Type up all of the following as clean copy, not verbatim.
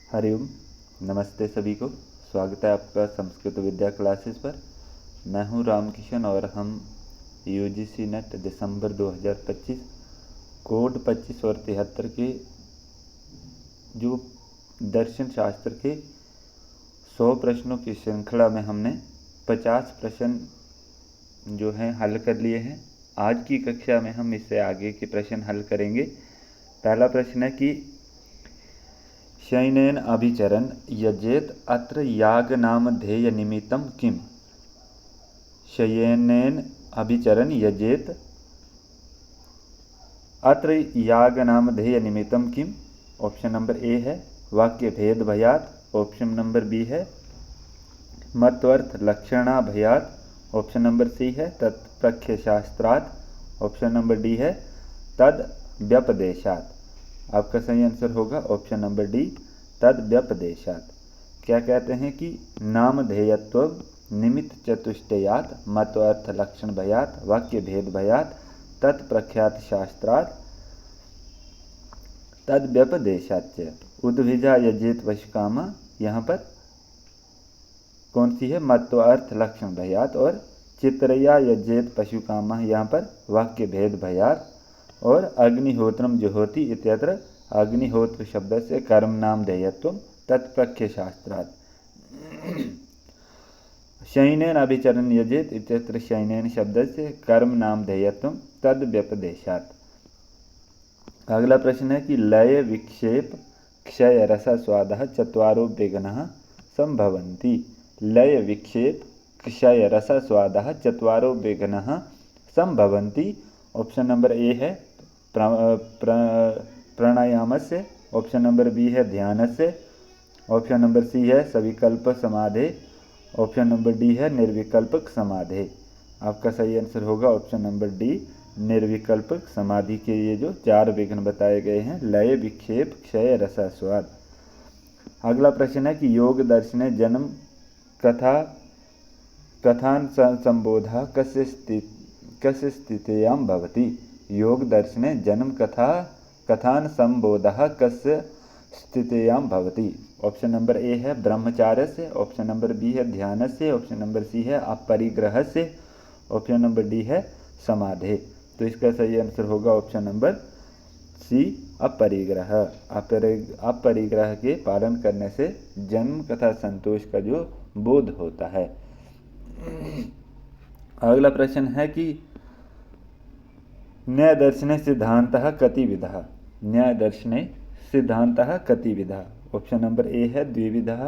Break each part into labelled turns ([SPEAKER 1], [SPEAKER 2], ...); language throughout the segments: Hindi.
[SPEAKER 1] हरिओम। नमस्ते सभी को। स्वागत है आपका संस्कृत विद्या क्लासेस पर। मैं हूं रामकिशन और हम यूजीसी नेट दिसंबर 2025 कोड 25 और 73 के जो दर्शन शास्त्र के 100 प्रश्नों की श्रृंखला में हमने 50 प्रश्न जो हैं हल कर लिए हैं। आज की कक्षा में हम इससे आगे के प्रश्न हल करेंगे। पहला प्रश्न है कि शयनेन अभिचरन् यजेत अत्र यागनामधेय निमित्तं किम्। शयनेन अभिचरन् यजेत अत्र यागनामधेय निमित्तं किम्। ऑप्शन नंबर ए है वाक्य भेद भयात। ऑप्शन नंबर बी है मत्वर्थ लक्षणा भयात। ऑप्शन नंबर सी है तत्प्रख्य शास्त्रात्। ऑप्शन नंबर डी है तद व्यपदेशात। आपका सही आंसर होगा ऑप्शन नंबर डी तद व्यपदेशात। क्या कहते हैं कि नामधेयत्व निमित्त चतुष्टयात मत्वर्थ लक्षण भयात वाक्य भेद भयात तत्प्रख्यात शास्त्रात् तद व्यपदेशाच। उद्भिजा यजेत वशकामा यहाँ पर कौन सी है मत्वर्थ लक्षण भयात, और चित्रया यजेत पशुकामा यहाँ पर वाक्य भेद भयात, और अग्निहोत्रम जुहोति इत्यत्र अग्निहोत्र शब्द से कर्म नाम ध्येयत्व तत्प्रख्य शास्त्रात्। शयनेन अभिचरन् यजेत इत्यत्र शयनेन शब्द से कर्म नाम ध्येयत्व तद व्यपदेशात्। अगला प्रश्न है कि लय विक्षेप क्षय रस स्वादः चत्वारो विघ्नः संभवन्ति। लय विक्षेप क्षय रस स्वादः चत्वारो विघ्नः संभवन्ति। ऑप्शन नंबर ए है प्राणायाम से। ऑप्शन नंबर बी है ध्यान से। ऑप्शन नंबर सी है सविकल्प समाधि। ऑप्शन नंबर डी है निर्विकल्पक समाधि। आपका सही आंसर होगा ऑप्शन नंबर डी निर्विकल्पक समाधि के ये जो 4 विघ्न बताए गए हैं लय विक्षेप क्षय रस स्वाद। अगला प्रश्न है कि योग दर्शने जन्म कथान संबोधा कस्य स्थित्यां भवति। योग दर्शने जन्म कथान संबोधः कस्य स्थित्यां भवति। ऑप्शन नंबर ए है ब्रह्मचार्य से। ऑप्शन नंबर बी है ध्यान से। ऑप्शन नंबर सी है अपरिग्रह से। ऑप्शन नंबर डी है समाधि। तो इसका सही आंसर होगा ऑप्शन नंबर सी अपरिग्रह। अपरिग्रह के पालन करने से जन्म तथा संतोष का जो बोध होता है। अगला प्रश्न है कि न्याय दर्शने सिद्धांतः कतिविधः। न्याय दर्शने सिद्धांतः कतिविधः। ऑप्शन नंबर ए है द्विविधः।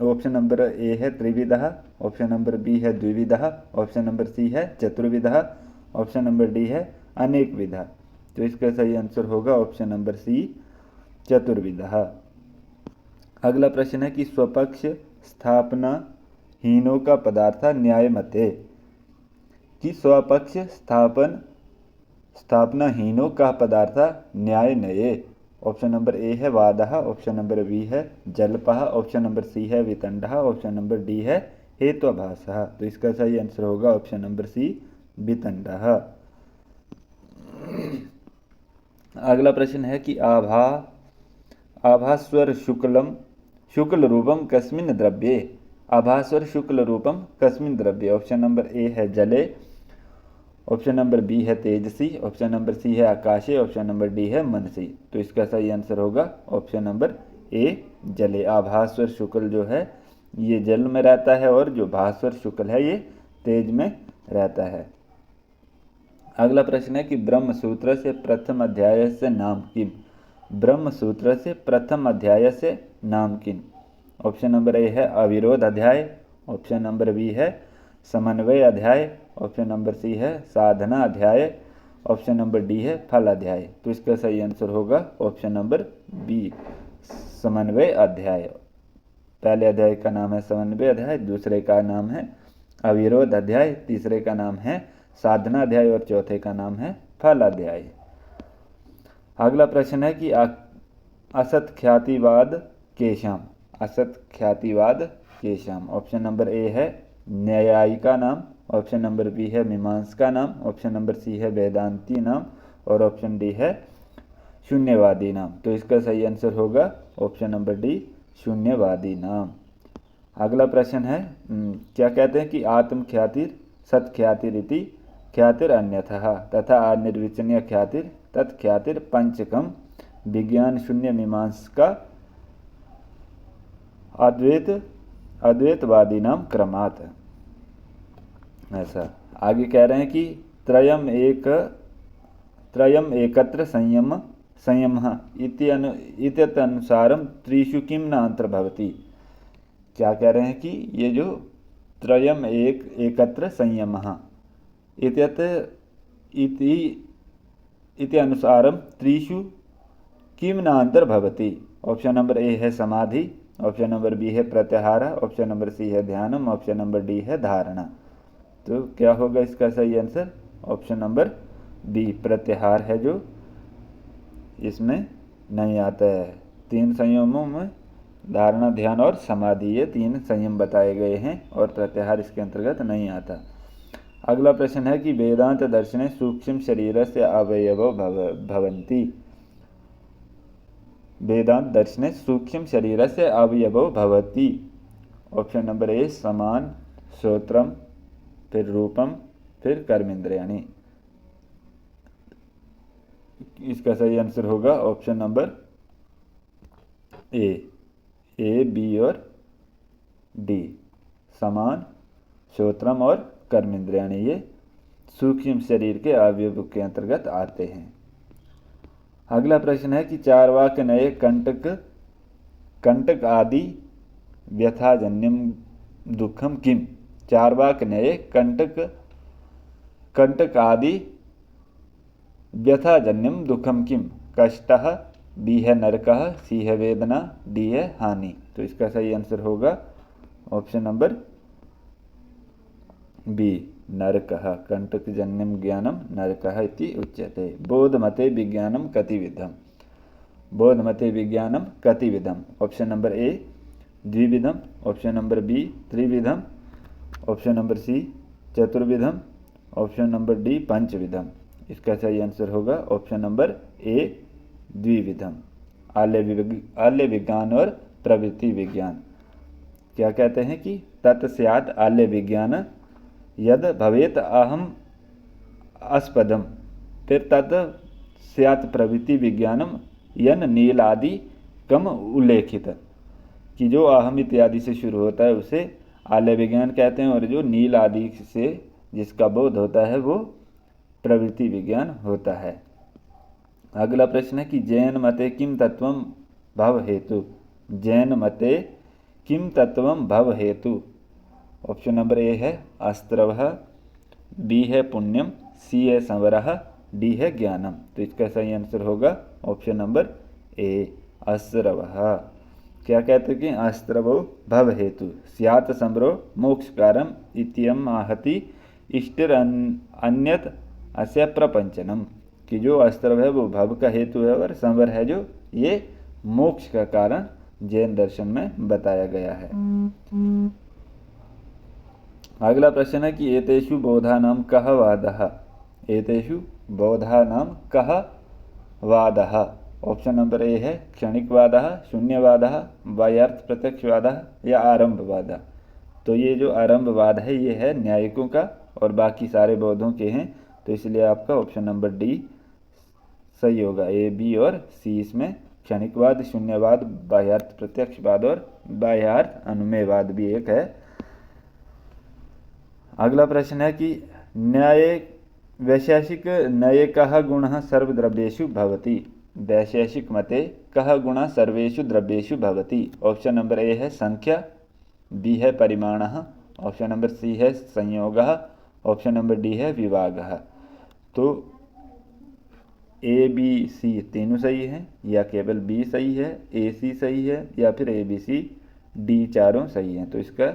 [SPEAKER 1] ऑप्शन नंबर ए है त्रिविधः। ऑप्शन नंबर बी है द्विविधः। ऑप्शन नंबर सी है चतुर्विधः। ऑप्शन नंबर डी है अनेक विधा। तो इसका सही आंसर होगा ऑप्शन नंबर सी चतुर्विधः। अगला प्रश्न है कि स्वपक्ष स्थापना हीनों का पदार्थ न्याय मते। कि स्वपक्ष स्थापना हीनों का पदार्थ न्याय नये। ऑप्शन नंबर ए है वादः। ऑप्शन नंबर बी है जल्पः। ऑप्शन नंबर सी है वितंडः। ऑप्शन नंबर डी है हेत्वाभासः। तो इसका सही आंसर होगा ऑप्शन नंबर सी वितंडः। अगला प्रश्न है कि आभास्वर शुक्ल रूपम कस्मिन् द्रव्ये। आभास्वर शुक्ल रूपम कस्मिन् द्रव्ये। ऑप्शन नंबर ए है जले। ऑप्शन नंबर बी है तेजसी। ऑप्शन नंबर सी है आकाशे। ऑप्शन नंबर डी है मनसी। तो इसका सही आंसर होगा ऑप्शन नंबर ए जले। आभास्वर शुक्ल जो है ये जल में रहता है और जो भास्वर शुक्ल है ये तेज में रहता है। अगला प्रश्न है कि ब्रह्म सूत्र से प्रथम अध्याय से नाम किन। ब्रह्म सूत्र से प्रथम अध्याय से नाम किन। ऑप्शन नंबर ए है अविरोध अध्याय। ऑप्शन नंबर बी है समन्वय अध्याय। ऑप्शन नंबर सी है साधना अध्याय। ऑप्शन नंबर डी है फल अध्याय। तो इसका सही आंसर होगा ऑप्शन नंबर बी समन्वय अध्याय। पहले अध्याय का नाम है समन्वय अध्याय, दूसरे का नाम है अविरोध अध्याय, तीसरे का नाम है साधना अध्याय और चौथे का नाम है फल अध्याय। अगला प्रश्न है कि असत ख्यातिवाद केशाम। असत ख्यातिवाद केशाम। ऑप्शन नंबर ए है न्यायिका नाम। ऑप्शन नंबर बी है मीमांसका नाम। ऑप्शन नंबर सी है वेदांती नाम और ऑप्शन डी है शून्यवादी नाम। तो इसका सही आंसर होगा ऑप्शन नंबर डी शून्यवादी नाम। अगला प्रश्न है क्या कहते हैं कि आत्मख्यातिर सत्ख्यातिरिति ख्यातिर अन्यथा तथा अनिर्वचनीय ख्यातिर तत्ख्यातिर पंचकम विज्ञान शून्य मीमांसा का अद्वैतवादी नाम क्रमात्। ऐसा आगे कह रहे हैं कि त्रयम एकत्र संयमः इत्यनुसारम त्रिषु किम न अंतर्भवति। क्या कह रहे हैं कि ये जो त्रयम एकत्र संयमः इति अनुसारम त्रिषु किम न अंतर्भवति। ऑप्शन नंबर ए है समाधि, ऑप्शन नंबर बी है प्रत्याहार, ऑप्शन नंबर सी है ध्यानम, ऑप्शन नंबर डी है धारणा। तो क्या होगा इसका सही आंसर? ऑप्शन नंबर बी प्रत्याहार है जो इसमें नहीं आता है। 3 संयमों में धारणा, ध्यान और समाधि, ये 3 संयम बताए गए हैं और प्रत्याहार इसके अंतर्गत नहीं आता। अगला प्रश्न है कि वेदांत दर्शने सूक्ष्म शरीर से अवयवो भवन्ति। वेदांत दर्शने सूक्ष्म शरीर से अवयवो भवति। ऑप्शन नंबर ए समान, श्रोत्रम, फिर रूपम, फिर कर्मेंद्रियाणि। इसका सही आंसर होगा ऑप्शन नंबर ए, बी और डी। समान, श्रोत्रम और कर्मेंद्रियाणि ये सूक्ष्म शरीर के अवयव के अंतर्गत आते हैं। अगला प्रश्न है कि चार्वाक नए कंटक आदि व्यथाजन्यम दुखम किम। चार्वाक नए कंटक आदि व्यथाजन्यम दुखम किम। कष्टः, बी है नरकः, सी है वेदना, डी है हानि। तो इसका सही आंसर होगा ऑप्शन नंबर बी नरकः। कंटकजन्यम ज्ञानम नरकः इति उच्यते। बोधमते विज्ञानम कतिविधम। बोधमते विज्ञानम कतिविधम। ऑप्शन नंबर ए द्विविधम, ऑप्शन नंबर बी त्रिविधम, ऑप्शन नंबर सी चतुर्विधम, ऑप्शन नंबर डी पंचविधम। इसका सही आंसर होगा ऑप्शन नंबर ए द्विविधम। आल्य विज्ञान और प्रवृत्ति विज्ञान। क्या कहते हैं कि तत्स्यात् आल्य विज्ञान यद भवेत अहम अस्पदम, फिर तत् स्यात् प्रवृत्ति विज्ञानम यन नील आदि कम उल्लेखित। कि जो अहम इत्यादि से शुरू होता है उसे आल्य विज्ञान कहते हैं और जो नील आदि से जिसका बोध होता है वो प्रवृत्ति विज्ञान होता है। अगला प्रश्न है कि जैन मते किम तत्वम भव हेतु। जैन मते किम तत्वम भव हेतु। ऑप्शन नंबर ए है अस्त्रवः, बी है पुण्यम, सी है संवरः, डी है ज्ञानम। तो इसका सही आंसर होगा ऑप्शन नंबर ए अस्त्रवः। क्या कहते हैं कि अस्त्रवो भव हेतु स्यात् संवरो मोक्षकारम इत्यम आहति इष्टिर अन्यत अस्य प्रपंचनम। कि जो अस्त्रव है वो भव का हेतु है और संवर है जो ये मोक्ष का कारण जैन दर्शन में बताया गया है। अगला प्रश्न है कि एतेषु बोधानां कः वादः। एतेषु बोधानां कः वादः। ऑप्शन नंबर ए है क्षणिकवादः, शून्यवादः, बाह्यार्थ प्रत्यक्षवादः या आरंभवादः। तो ये जो आरंभवाद है ये है न्यायिकों का और बाकी सारे बौद्धों के हैं। तो इसलिए आपका ऑप्शन नंबर डी सही होगा। ए, बी और सी इसमें क्षणिकवाद, शून्यवाद, बाह्यार्थ प्रत्यक्षवाद और बाह्यार्थ अनुमेयवाद भी एक है। अगला प्रश्न है कि न्याय वैशेषिक नये कः गुणः सर्वद्रव्येषु भवति। वैशेषिक मते कः गुणः सर्वेषु द्रव्येषु भवति। ऑप्शन नंबर ए है संख्या, बी है परिमाणः, ऑप्शन नंबर सी है संयोगः, ऑप्शन नंबर डी है विभागः। तो ए बी सी तीनों सही हैं या केवल बी सही है, ए सी सही है या फिर ए बी सी डी चारों सही हैं। तो इसका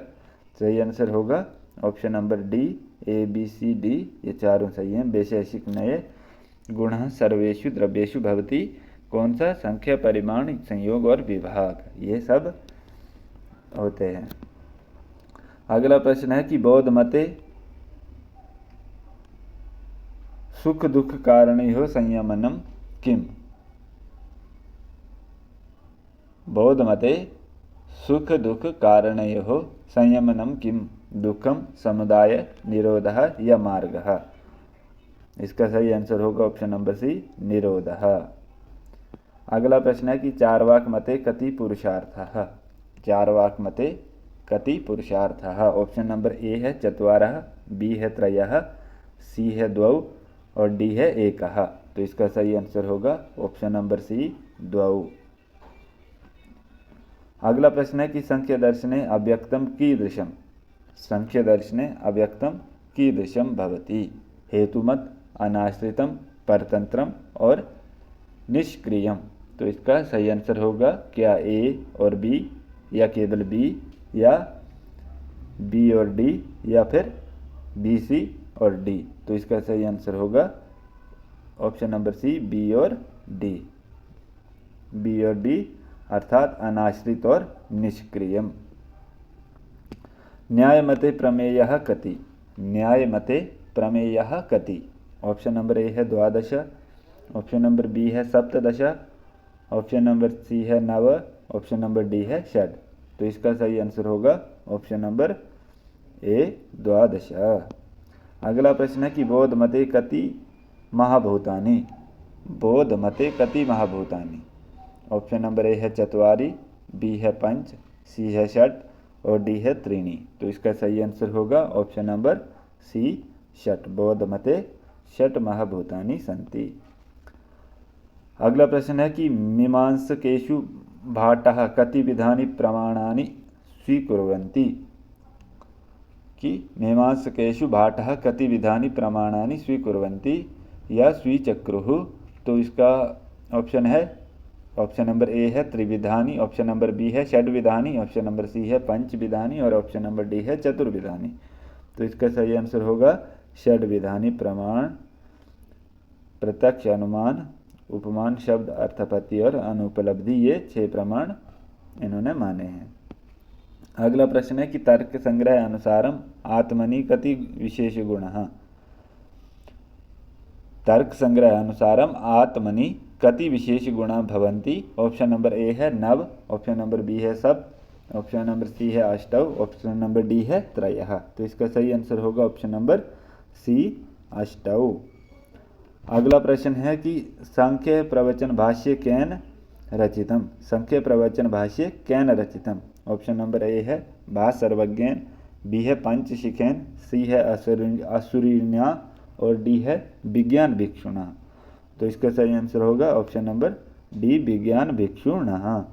[SPEAKER 1] सही आंसर होगा option number D A B C D ये चारों सही हैं। वैशेषिक नये गुणः सर्वेषु द्रव्येषु भवति कौन सा? संख्या, परिमाण, संयोग और विभाग ये सब होते हैं। अगला प्रश्न है कि बौद्ध मते सुख दुख कारणयोः संयमनम किम। बौद्ध मते सुख दुख कारणयोः संयमनं किम दुखम समुदाय निरोधः या मार्गः। इसका सही आंसर होगा ऑप्शन नंबर सी निरोधः। अगला प्रश्न है कि चार्वाक मते कति पुरुषार्थः। चार्वाक मते कति पुरुषार्थः। ऑप्शन नंबर ए है चत्वारः, बी है त्रयः, सी है द्वौ और डी है एकः। तो इसका सही आंसर होगा ऑप्शन नंबर सी द्वौ। अगला प्रश्न है कि संख्य दर्शने अव्यक्तम कीदृशम। संख्य दर्शने अव्यक्तम कीदृशम भवति। हेतुमत, अनाश्रितम, परतंत्रम और निष्क्रियम। तो इसका सही आंसर होगा क्या ए और बी, या केवल बी, या बी और डी, या फिर बी सी और डी। तो इसका सही आंसर होगा ऑप्शन नंबर सी बी और डी। बी और डी अर्थात अनाश्रित और निष्क्रियम। न्यायमते प्रमेयः कति। न्यायमते प्रमेयः कति। ऑप्शन नंबर ए है 12, ऑप्शन नंबर बी है 17, ऑप्शन नंबर सी है 9, ऑप्शन नंबर डी है 6। तो इसका सही आंसर होगा ऑप्शन नंबर ए 12। अगला प्रश्न है कि बौद्ध मते कति महाभूतानि। बौद्ध मते कति महाभूतानि। ऑप्शन नंबर ए है चत्वारि, बी है 5, सी है 6 और डी है त्रीणि। तो इसका सही आंसर होगा ऑप्शन नंबर सी 6। बौद्ध मते 6 महाभूतानि सन्ति। अगला प्रश्न है कि मीमांसकेषु भाटः कति विधानि प्रमाणानि स्वीकुर्वन्ति। कि मीमांसकेषु भाटः कति विधानि प्रमाणानि स्वीकुर्वन्ति या स्वीचक्रुः। तो इसका ऑप्शन है, ऑप्शन नंबर ए है त्रिविधानि, ऑप्शन नंबर बी है षड्विधानि, ऑप्शन नंबर सी है पंचविधानि और ऑप्शन नंबर डी है चतुर्विधानि। तो इसका सही आंसर होगा षड्विधानि प्रमाण, प्रत्यक्ष, अनुमान, उपमान, शब्द, अर्थपत्ति और अनुपलब्धि। ये 6 प्रमाण इन्होंने माने हैं। अगला प्रश्न है कि तर्क संग्रह अनुसारम आत्मनि कति विशेष गुणः। तर्क संग्रह अनुसारम आत्मनि कति विशेष गुणा भवन्ति। ऑप्शन नंबर ए है 9, ऑप्शन नंबर बी है 7, ऑप्शन नंबर सी है 8, ऑप्शन नंबर डी है त्रयः। तो इसका सही आंसर होगा ऑप्शन नंबर सी 8। अगला प्रश्न है कि सांख्य प्रवचन भाष्य केन रचितम। सांख्य प्रवचन भाष्य केन रचितम। ऑप्शन नंबर ए है भास सर्वज्ञेन, बी है पंचशिखेन, सी है असुरीण्या और डी है विज्ञान भिक्षुणा। तो इसका सही आंसर होगा ऑप्शन नंबर डी विज्ञान भिक्षुणः।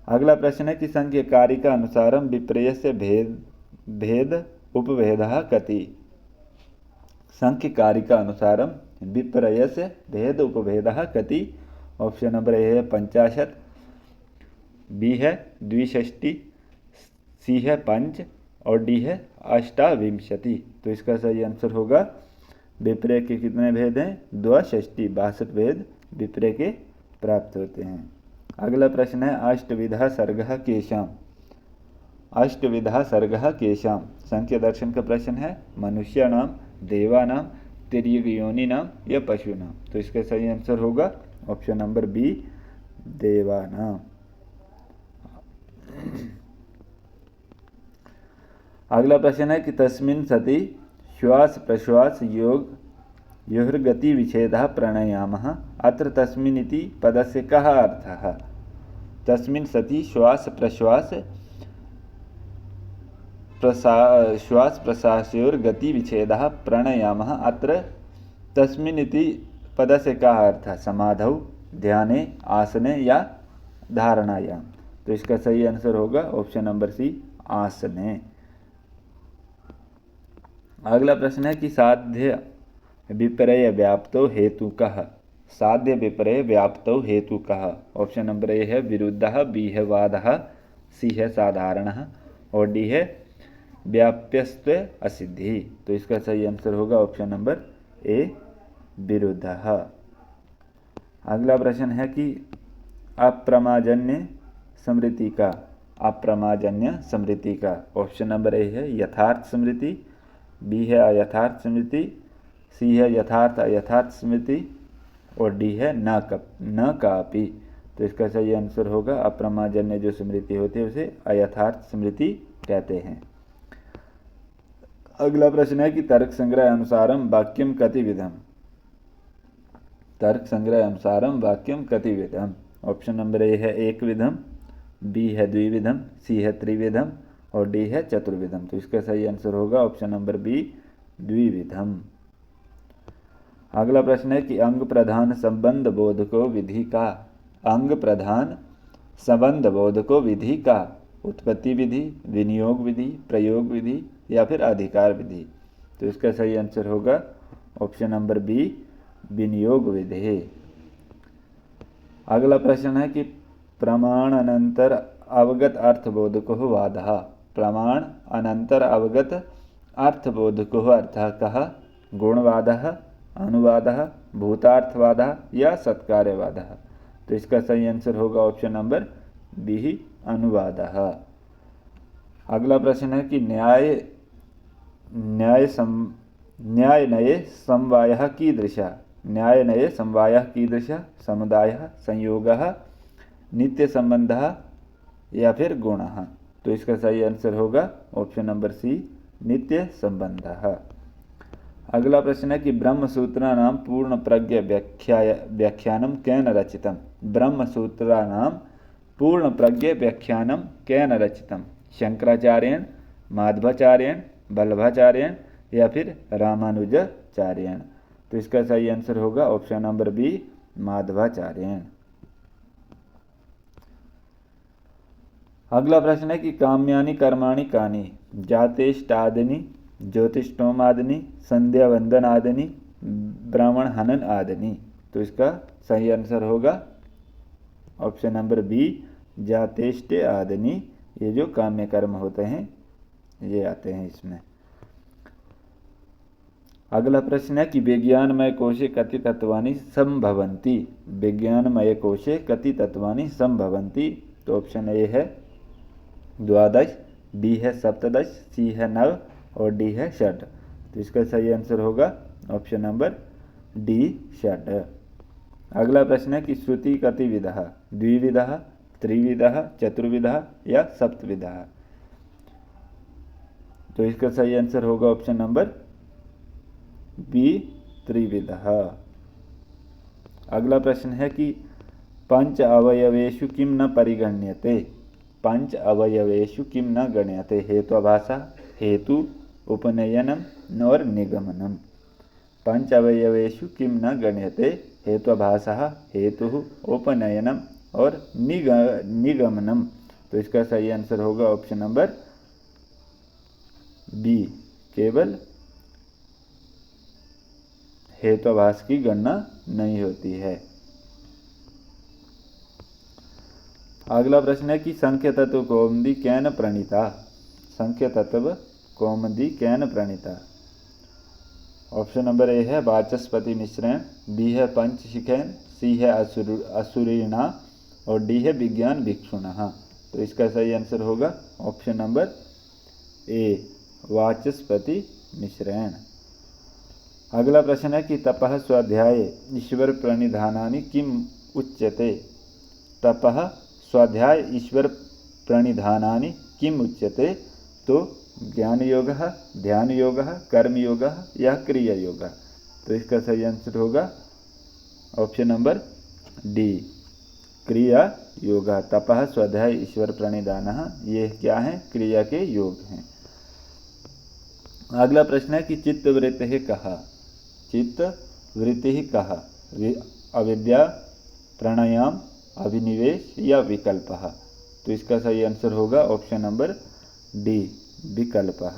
[SPEAKER 1] अगला प्रश्न है कि संख्य कारिका अनुसारम विपर्यस्य भेद उपभेदः कति। संख्य कारिका अनुसारम विपर्यस्य भेद उपभेदः कति। ऑप्शन नंबर ए है 50, बी है 62, सी है 5 और डी है 28। तो इसका सही आंसर होगा विपर्य के कितने भेद हैं 62, 62 भेद विपर्य के प्राप्त होते हैं। अगला प्रश्न है अष्टविधा सर्गः केषाम्। अष्टविधा सर्गः केषाम्। संख्य दर्शन का प्रश्न है मनुष्याणां, देवानां, तिर्यग्योनिनां या पशूनां। तो इसका सही आंसर होगा ऑप्शन नंबर बी देवानां। अगला प्रश्न है कि तस्मिन् सति श्वास प्रश्वास योग योर्गति विच्छेदः प्राणायामः। अत्र तस्मिन् इति पदस्य कः अर्थः। तस्मिन् सति श्वास प्रश्वास प्रश्वासयोर्गति विच्छेदः प्राणायामः। अत्र तस्मिन् इति पदस्य कः अर्थः। समाधौ, ध्याने, आसने या धारणायाम। तो इसका सही आंसर होगा ऑप्शन नंबर सी आसने। अगला प्रश्न है कि साध्य विपर्य व्याप्तो हेतु कः। साध्य विपर्य व्याप्तो हेतु कः। ऑप्शन नंबर ए है विरुद्धः, बी है वादः, सी है साधारणः और डी है व्याप्यस्त्व असिद्धि। तो इसका सही आंसर होगा ऑप्शन नंबर ए विरुद्धः। अगला प्रश्न है कि अप्रमाजन्य स्मृति का। अप्रमाजन्य स्मृति का। ऑप्शन नंबर ए है यथार्थ स्मृति, बी है अयथार्थ स्मृति, सी है यथार्थ अयथार्थ स्मृति और डी है न कापि। तो इसका सही आंसर होगा अप्रमाजन्य जो स्मृति होती है उसे अयथार्थ स्मृति कहते हैं। अगला प्रश्न है कि तर्क संग्रह अनुसारम वाक्यम कतिविधम। तर्क संग्रह अनुसारम वाक्यम कतिविधम। ऑप्शन नंबर ए है एक विधम, बी है द्विविधम, सी है त्रिविधम और डी है चतुर्विधम। तो इसका सही आंसर होगा ऑप्शन नंबर बी द्विविधम। अगला प्रश्न है कि अंग प्रधान संबंध बोधको विधि का। अंग प्रधान संबंध बोधको विधि का उत्पत्ति विधि, विनियोग विधि, प्रयोग विधि या फिर अधिकार विधि। तो इसका सही आंसर होगा ऑप्शन नंबर बी विनियोग विधि। अगला प्रश्न है कि प्रमाण अनंतर अवगत अर्थबोधको वादः। प्रमाण अनंतर अवगत अर्थबोधको अर्थः कः? गुणवादः, अनुवादः, भूतार्थवादः या सत्कार्यवादः। तो इसका सही आंसर होगा ऑप्शन नंबर बी अनुवादः। अगला प्रश्न है कि न्यायनये समवायः कीदृशः। न्यायनये समवायः कीदृशः? समुदायः, संयोगः, नित्य संबंधः या फिर गुणः। तो इसका सही आंसर होगा ऑप्शन नंबर सी नित्य संबंधः। अगला प्रश्न है कि ब्रह्मसूत्राणां पूर्ण प्रज्ञ व्याख्यानं केन रचितम्। ब्रह्मसूत्राणां पूर्ण प्रज्ञ व्याख्यानं केन रचितम्? शंकराचार्येण, माधवाचार्येण, वल्लभाचार्येण या फिर रामानुजाचार्येण। तो इसका सही आंसर होगा ऑप्शन नंबर बी माधवाचार्येण। अगला प्रश्न है कि काम्यानि कर्माणि कानि। जातेष्टादनि, ज्योतिष्टोमादनि, संध्या वंदन आदनि, ब्राह्मण हनन आदनि। तो इसका सही आंसर होगा ऑप्शन नंबर बी जातेष्टे आदनि। ये जो काम्य कर्म होते हैं ये आते हैं इसमें। अगला प्रश्न है कि विज्ञानमय कोशे कति तत्वानि संभवन्ति। विज्ञानमय कोशे कति तत्वानि संभवन्ति। तो ऑप्शन ए है 12, बी है 17, सी है 9 और डी है 6। तो इसका सही आंसर होगा ऑप्शन नंबर डी 6। अगला प्रश्न है कि श्रुति कतिविधः। द्विविधः, त्रिविधः, चतुर्विधः या सप्तविधः। तो इसका सही आंसर होगा ऑप्शन नंबर बी त्रिविधः। अगला प्रश्न है कि पंच अवयवेषु किम न परिगण्यते। पंच अवयवेषु किम न गण्यते। हेत्वाभाषा, हेतु, उपनयनम और निगमनम। पंच अवयवेषु किम न गण्यते। हेत्वाभाषा, हेतु, उपनयनम और निगमनम। तो इसका सही आंसर होगा ऑप्शन नंबर बी केवल हेत्वाभास की गणना नहीं होती है। अगला प्रश्न है कि संख्य तत्व कौमुदी कैन प्रणीता। संख्य तत्व कौमुदी कैन प्रणीता। ऑप्शन नंबर ए है वाचस्पति मिश्रण, बी है पंचशिखैन, सी है असुरीणा और डी है विज्ञान भिक्षुणः। तो इसका सही आंसर होगा ऑप्शन नंबर ए वाचस्पति मिश्रण। अगला प्रश्न है कि तपः स्वाध्याय ईश्वर प्रणिधानानि किम उच्यते। तपः स्वाध्याय ईश्वर प्रणिधानानि किम उच्यते। तो ज्ञान योगः, ध्यान योगः, कर्म योगः या क्रिया योगः। तो इसका सही आंसर होगा ऑप्शन नंबर डी क्रिया योगः। तपः स्वाध्याय ईश्वर प्रणिधानः ये क्या है? क्रिया के योग हैं। अगला प्रश्न है कि चित्तवृत्तिः कः। चित्त वृत्ति कः? अविद्या, प्राणायाम, अभिनिवेश या विकल्पः। तो इसका सही आंसर होगा ऑप्शन नंबर डी विकल्पः।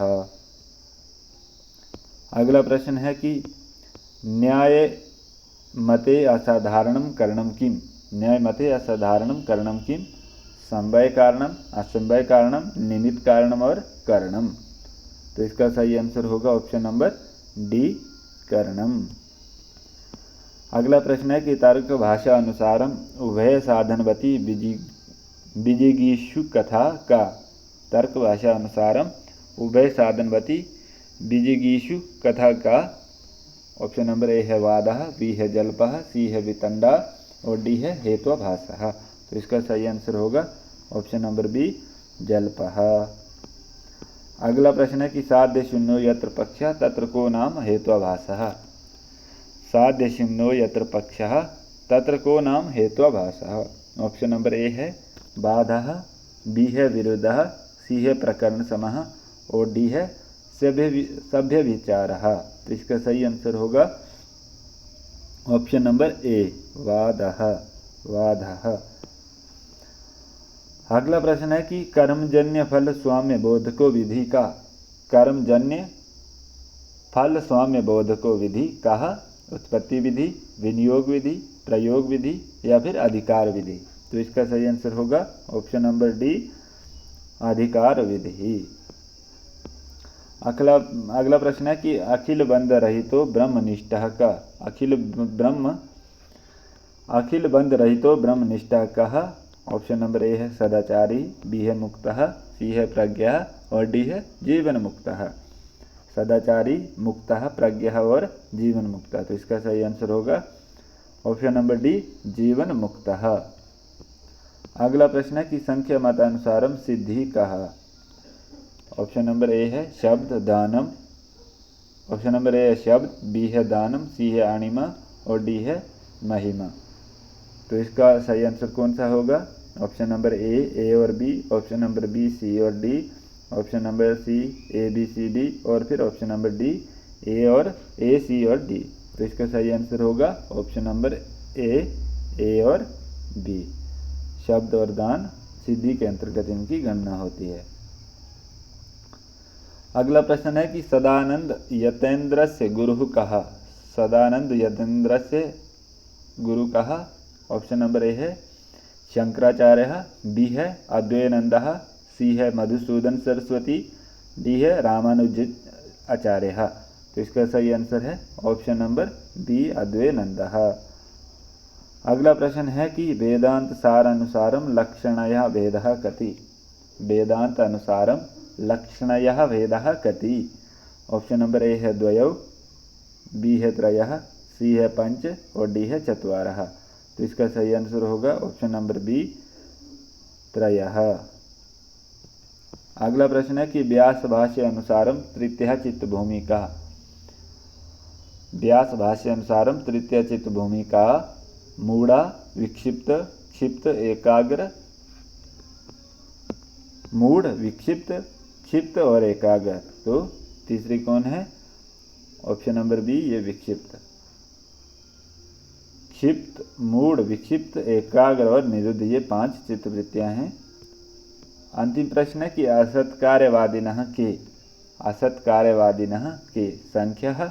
[SPEAKER 1] अगला प्रश्न है कि न्याय मते असाधारणं करणं किम। न्याय मते असाधारणं करणं किम? समवाय कारणम, असमवाय कारणम, निमित्त कारणम और कारणम। तो इसका सही आंसर होगा ऑप्शन नंबर डी करणम। अगला प्रश्न है कि तर्क भाषा अनुसारम उभय साधनवती विजिगीषु कथा का। तर्क भाषा अनुसारम उभय साधनवती विजिगीषु कथा का। ऑप्शन नंबर ए है वादः, बी है जल्पः, सी है वितंडा और डी है हेत्वाभासः। तो इसका सही आंसर होगा ऑप्शन नंबर बी जलपः। अगला प्रश्न है कि साध्यशून्यो यत्र पक्षः तत्र को नाम हेत्वाभासः। साध्यशून्यो यत्र पक्षः तत्र को नाम हेत्वाभासः। ऑप्शन नंबर ए है बाधः, बी है विरुद्धः, सी है प्रकरण समः और डी है सभ्य विचारः। तो इसका सही आंसर होगा ऑप्शन नंबर ए वादः, वादः। अगला प्रश्न है कि कर्मजन्य फल स्वाम्य बोधको विधि का, कर्मजन्य फल स्वाम्य बोधको विधि का उत्पत्ति विधि, विनियोग विधि, प्रयोग विधि या फिर अधिकार विधि। तो इसका सही आंसर होगा ऑप्शन नंबर डी अधिकार विधि। अगला प्रश्न है कि अखिल बंध रहितो ब्रह्मनिष्ठः का, अखिल बंध रहितो ब्रह्मनिष्ठः कः। ऑप्शन नंबर ए है सदाचारी, बी है मुक्तः, सी है प्रज्ञा और डी है जीवन मुक्तः। सदाचारी, मुक्तः, प्रज्ञा और जीवन मुक्तः। तो इसका सही आंसर होगा ऑप्शन नंबर डी जीवन मुक्तः। अगला प्रश्न है कि संख्या मतानुसारम सिद्धि कः। ऑप्शन नंबर ए है शब्द दानम, ऑप्शन नंबर ए है शब्द, बी है दानम, सी है अणिमा और डी है महिमा। तो इसका सही आंसर कौन सा होगा? ऑप्शन नंबर ए और B, option number B C और D, option number C A B C D और फिर option number D A C और डी। तो इसका सही आंसर होगा ऑप्शन नंबर ए और बी। शब्द और दान सिद्धि के अंतर्गत इनकी गणना होती है। अगला प्रश्न है कि सदानंद यतेन्द्रस्य गुरु कः। सदानंद यतेन्द्रस्य गुरु कः। ऑप्शन नंबर ए है शंकराचार्य, बी है अद्वैतानंद, सी है मधुसूदन सरस्वती, डी है रामानुज आचार्य। तो इसका सही आंसर है ऑप्शन नंबर बी अद्वैतानंद। अगला प्रश्न है कि वेदांत सार अनुसारम लक्षणयः भेदः कति। वेदांत अनुसारम लक्षणयः भेदः कति। ऑप्शन नंबर ए है द्वयौ, बी है त्रयः, सी है पंच और डी है चत्वारः। तो इसका सही आंसर होगा ऑप्शन नंबर बी त्रयः। अगला प्रश्न है कि व्यास भाष्य अनुसारम तृतीया चित्त भूमिका। व्यास भाष्य अनुसारम तृतीय चित्त भूमिका मूढ़ा, विक्षिप्त, क्षिप्त, एकाग्र। मूढ़, विक्षिप्त, क्षिप्त और एकाग्र। तो तीसरी कौन है? ऑप्शन नंबर बी ये विक्षिप्त। क्षिप्त, मूढ़, विक्षिप्त, एकाग्र और निरुद्ध, ये 5 चित्तवृत्तियां हैं। अंतिम प्रश्न है कि असत्कार्यवादिनः के, असत्कार्यवादिनः के संख्यः,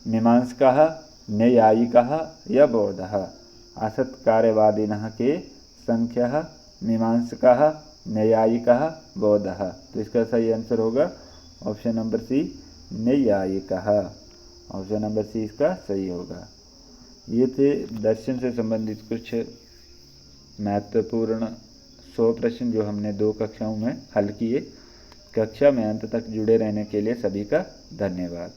[SPEAKER 1] मीमांसकः, नैयायिकः या बौद्धः। असत्कार्यवादिनः के संख्यः, मीमांसकः, नैयायिकः, बौद्धः। तो इसका सही आंसर होगा ऑप्शन नंबर सी नैयायिकः। ऑप्शन नंबर सी इसका सही होगा। ये थे दर्शन से संबंधित कुछ महत्वपूर्ण 100 प्रश्न जो हमने 2 कक्षाओं में हल किए। कक्षा में अंत तक जुड़े रहने के लिए सभी का धन्यवाद।